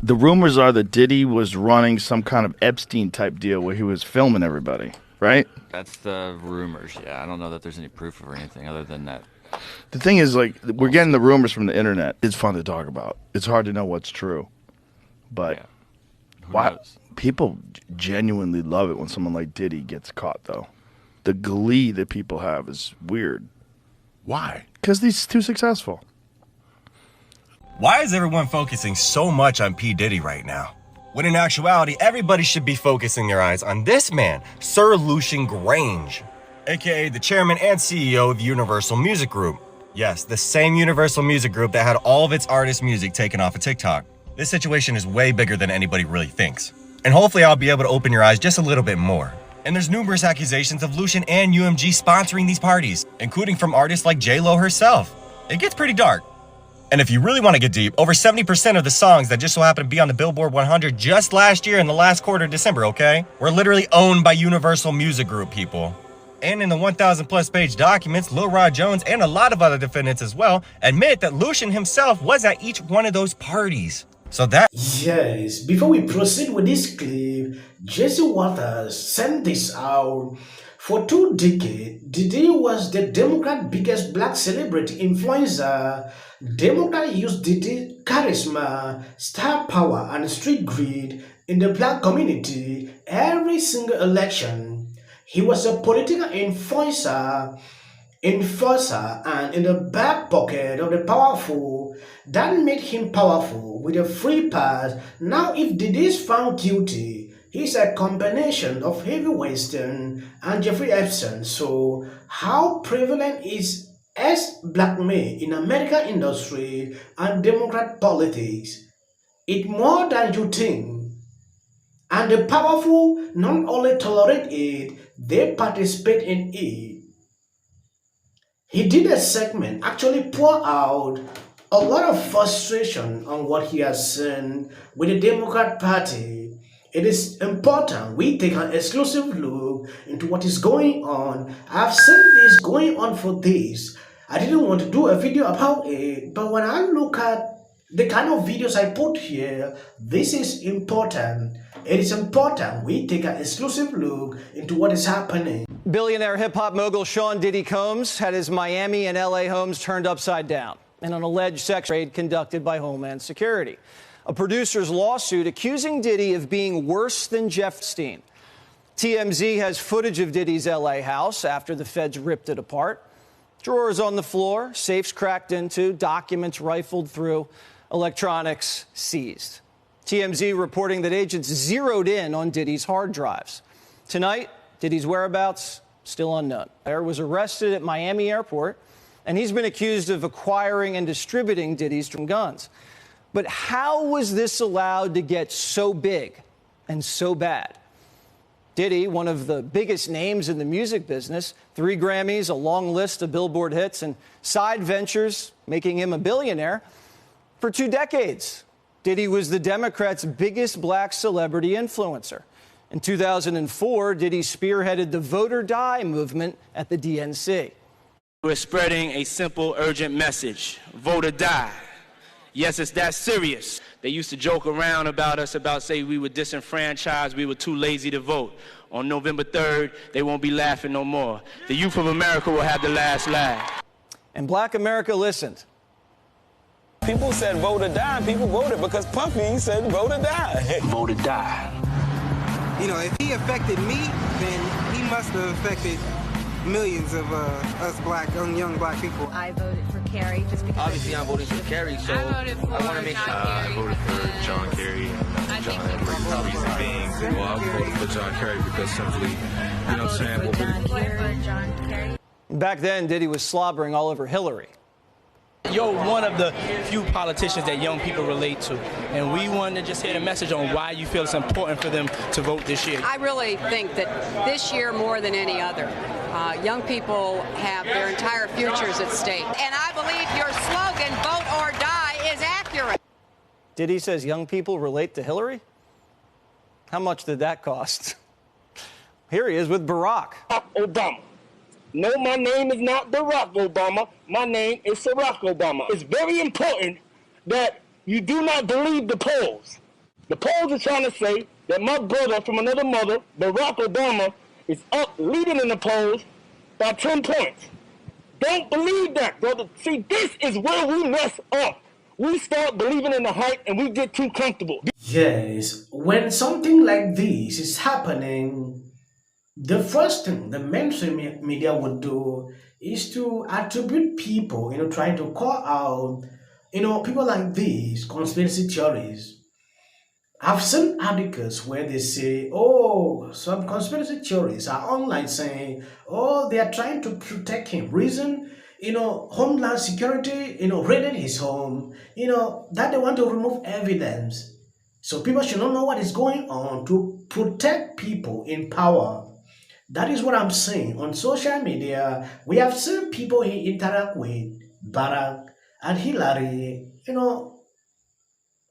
The rumors are that Diddy was running some kind of Epstein type deal where he was filming everybody, right? That's the rumors. Yeah, I don't know that there's any proof or anything other than that. The thing is, like, we're getting the rumors from the internet. It's fun to talk about. It's hard to know what's true, but Yeah. why people genuinely love it when someone like Diddy gets caught, though. The glee that people have is weird. Why? Because he's too successful. Why is everyone focusing so much on P. Diddy right now? When in actuality, everybody should be focusing their eyes on this man, Sir Lucian Grainge, aka the chairman and CEO of Universal Music Group. Yes, the same Universal Music Group that had all of its artists' music taken off of TikTok. This situation is way bigger than anybody really thinks. And hopefully I'll be able to open your eyes just a little bit more. And there's numerous accusations of Lucian and UMG sponsoring these parties, including from artists like J-Lo herself. It gets pretty dark. And if you really want to get deep, over 70% of the songs that just so happen to be on the Billboard 100 just last year in the last quarter of December, okay, were literally owned by Universal Music Group people. And in the 1,000 plus page documents, Lil Rod Jones and a lot of other defendants as well admit that Lucian himself was at each one of those parties. So that... Yes, before we proceed with this clip, Jesse Waters sent this out. For 2 decades, Diddy was the Democrat biggest black celebrity influencer. Democrats used Diddy's charisma, star power, and street greed in the black community every single election. He was a political enforcer and in the back pocket of the powerful. That made him powerful with a free pass. Now if Diddy is found guilty, he's a combination of Harvey Weinstein and Jeffrey Epstein. So how prevalent is blackmail in American industry and Democrat politics? It's more than you think. And the powerful not only tolerate it, they participate in it. He did a segment actually pour out a lot of frustration on what he has seen with the Democrat Party. It is important we take an exclusive look into what is going on. I've seen this going on for days. I didn't want to do a video about it, but when I look at the kind of videos I put here, this is important. It is important we take an exclusive look into what is happening. Billionaire hip-hop mogul Sean Diddy Combs had his Miami and LA homes turned upside down in an alleged sex raid conducted by Homeland Security. A producer's lawsuit accusing Diddy of being worse than Jeff Epstein. TMZ has footage of Diddy's LA house after the feds ripped it apart. Drawers on the floor, safes cracked into, documents rifled through, electronics seized. TMZ reporting that agents zeroed in on Diddy's hard drives. Tonight, Diddy's whereabouts still unknown. He was arrested at Miami Airport, and he's been accused of acquiring and distributing Diddy's guns. But how was this allowed to get so big and so bad? Diddy, one of the biggest names in the music business, 3 Grammys, a long list of Billboard hits, and side ventures making him a billionaire. For 2 decades, Diddy was the Democrats' biggest black celebrity influencer. In 2004, Diddy spearheaded the Vote or Die movement at the DNC. We're spreading a simple, urgent message. Vote or die. Yes, it's that serious. They used to joke around about us, say we were disenfranchised, we were too lazy to vote. On November 3rd, they won't be laughing no more. The youth of America will have the last laugh. And Black America listened. People said vote or die, and people voted because Puffy said vote or die. Vote or die. You know, if he affected me, then he must have affected millions of us young black people. I voted for Kerry just because... Obviously, I'm voting for Kerry, so I voted for John Kerry. I voted for John Kerry. John Kerry. Well, I voted for John Kerry because simply, you know what I'm saying? Back then, Diddy was slobbering all over Hillary. You're one of the few politicians that young people relate to, and we wanted to just hear a message on why you feel it's important for them to vote this year. I really think that this year, more than any other, young people have their entire futures at stake. And I believe your slogan, vote or die, is accurate. Diddy says young people relate to Hillary? How much did that cost? Here he is with Barack Obama. No, my name is not Barack Obama. My name is Barack Obama. It's very important that you do not believe the polls. The polls are trying to say that my brother from another mother, Barack Obama, is up leading in the polls by 10 points. Don't believe that, brother. See, this is where we mess up. We start believing in the hype and we get too comfortable. Yes, when something like this is happening, the first thing the mainstream media would do is to attribute people, trying to call out, people like these conspiracy theories. I've seen articles where they say, oh, some conspiracy theories are online saying, oh, they are trying to protect him. Reason, Homeland Security, raided his home, that they want to remove evidence. So people should not know what is going on to protect people in power. That is what I'm saying. On social media, we have seen people he interact with, Barack and Hillary,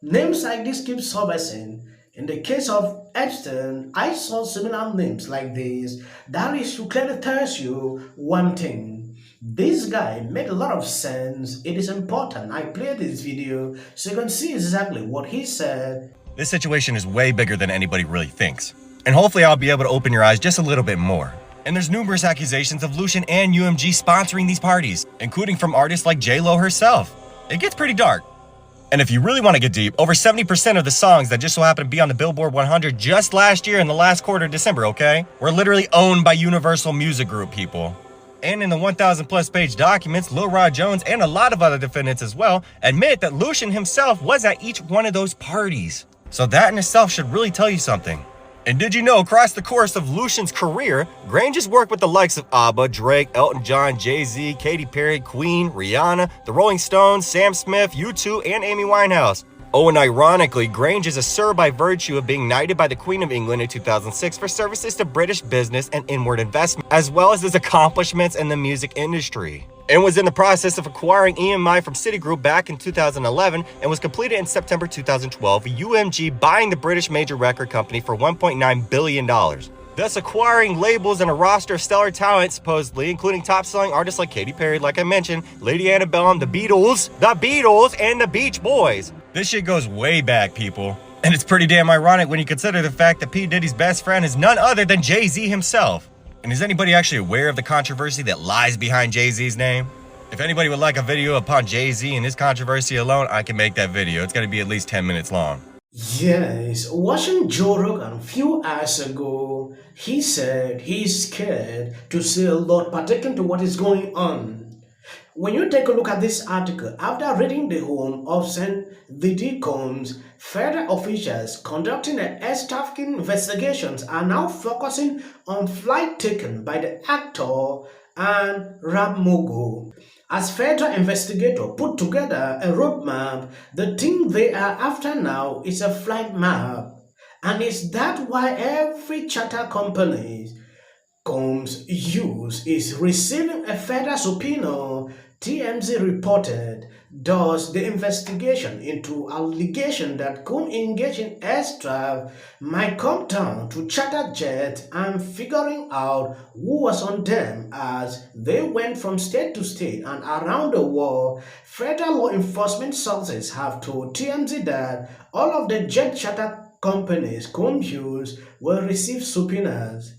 names like this keep surfacing. In the case of Epstein, I saw similar names like this. That is to clearly tell you one thing. This guy made a lot of sense. It is important. I played this video so you can see exactly what he said. This situation is way bigger than anybody really thinks. And hopefully I'll be able to open your eyes just a little bit more. And there's numerous accusations of Lucian and UMG sponsoring these parties, including from artists like J-Lo herself. It gets pretty dark. And if you really want to get deep, over 70% of the songs that just so happen to be on the Billboard 100 just last year in the last quarter of December, okay, were literally owned by Universal Music Group people. And in the 1,000 plus page documents, Lil Rod Jones and a lot of other defendants as well admit that Lucian himself was at each one of those parties. So that in itself should really tell you something. And did you know, across the course of Lucian's career, Grainge has worked with the likes of ABBA, Drake, Elton John, Jay-Z, Katy Perry, Queen, Rihanna, the Rolling Stones, Sam Smith, U2, and Amy Winehouse. Oh, and ironically, Grainge is a Sir by virtue of being knighted by the Queen of England in 2006 for services to British business and inward investment, as well as his accomplishments in the music industry. And was in the process of acquiring EMI from Citigroup back in 2011 and was completed in September 2012, UMG buying the British major record company for $1.9 billion. Thus acquiring labels and a roster of stellar talent, supposedly, including top-selling artists like Katy Perry, like I mentioned, Lady Antebellum, the Beatles, and the Beach Boys. This shit goes way back, people. And it's pretty damn ironic when you consider the fact that P. Diddy's best friend is none other than Jay-Z himself. And is anybody actually aware of the controversy that lies behind Jay-Z's name? If anybody would like a video upon Jay-Z and his controversy alone, I can make that video. It's gonna be at least 10 minutes long. Yes, watching Joe Rogan a few hours ago, he said he's scared to say a lot pertaining to what is going on. When you take a look at this article, after reading the home of St. Diddy Combs, federal officials conducting an air trafficking investigations are now focusing on flight taken by the actor and rap mogul. As federal investigators put together a roadmap, the thing they are after now is a flight map. And is that why every charter company Combs use is receiving a federal subpoena? TMZ reported, thus the investigation into allegation that Combs engaged in airstrike might come down to charter jets and figuring out who was on them as they went from state to state and around the world. Federal law enforcement sources have told TMZ that all of the jet charter companies Combs used will receive subpoenas.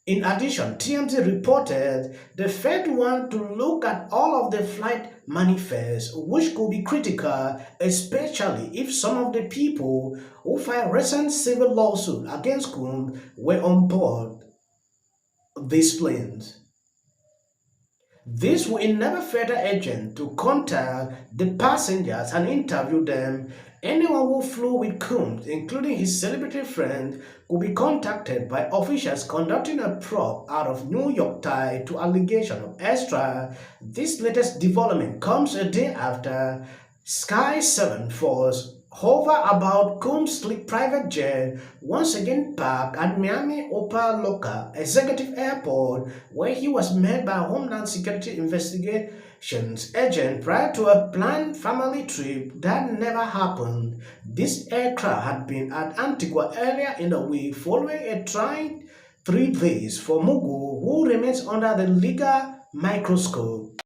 In addition, TMZ reported the Fed want to look at all of the flight manifests, which could be critical, especially if some of the people who filed recent civil lawsuit against Combs were on board these planes. This will enable federal agents to contact the passengers and interview them. Anyone who flew with Combs, including his celebrity friend, could be contacted by officials conducting a probe out of New York tied to allegation of airstrike. This latest development comes a day after Sky 7 Force hover about Combs' sleek private jet once again parked at Miami Opa-locka Executive Airport, where he was met by a Homeland Security investigations agent prior to a planned family trip that never happened. This aircraft had been at Antigua earlier in the week following a trying 3 days for Mogul, who remains under the legal microscope.